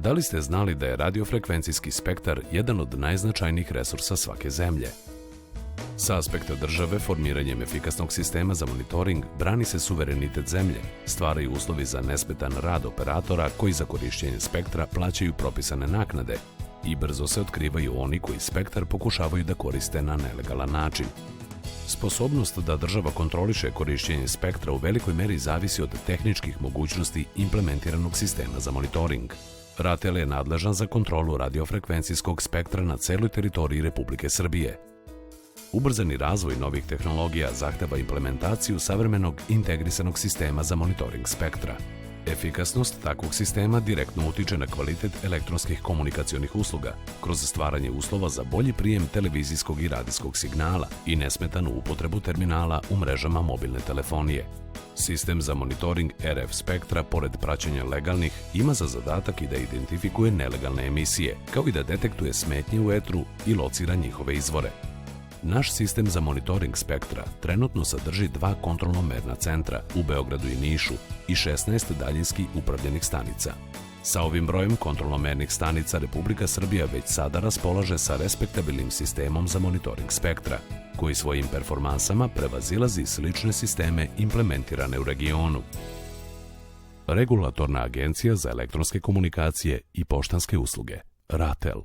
Da li ste znali da je radiofrekvencijski spektar jedan od najznačajnijih resursa svake zemlje? Sa aspekta države, formiranjem efikasnog sistema za monitoring brani se suverenitet zemlje, stvaraju uslovi za nesmetan rad operatora koji za korišćenje spektra plaćaju propisane naknade i brzo se otkrivaju oni koji spektar pokušavaju da koriste na nelegalan način. Sposobnost da država kontroliše korišćenje spektra u velikoj meri zavisi od tehničkih mogućnosti implementiranog sistema za monitoring. RATEL je nadležan za kontrolu radiofrekvencijskog spektra na celoj teritoriji Republike Srbije. Ubrzani razvoj novih tehnologija zahteva implementaciju savremenog integrisanog sistema za monitoring spektra. Efikasnost takvog sistema direktno utiče na kvalitet elektronskih komunikacionih usluga kroz stvaranje uslova za bolji prijem televizijskog i radijskog signala i nesmetanu upotrebu terminala u mrežama mobilne telefonije. Sistem za monitoring RF spektra, pored praćenja legalnih, ima za zadatak i da identifikuje nelegalne emisije, kao i da detektuje smetnje u etru i locira njihove izvore. Naš sistem za monitoring spektra trenutno sadrži 2 kontrolno-merna centra u Beogradu i Nišu i 16 daljinski upravljenih stanica. Sa ovim brojem kontrolno-mernih stanica Republika Srbija već sada raspolaže sa respektabilnim sistemom za monitoring spektra, koji svojim performansama prevazilazi slične sisteme implementirane u regionu. Regulatorna agencija za elektronske komunikacije i poštanske usluge, RATEL.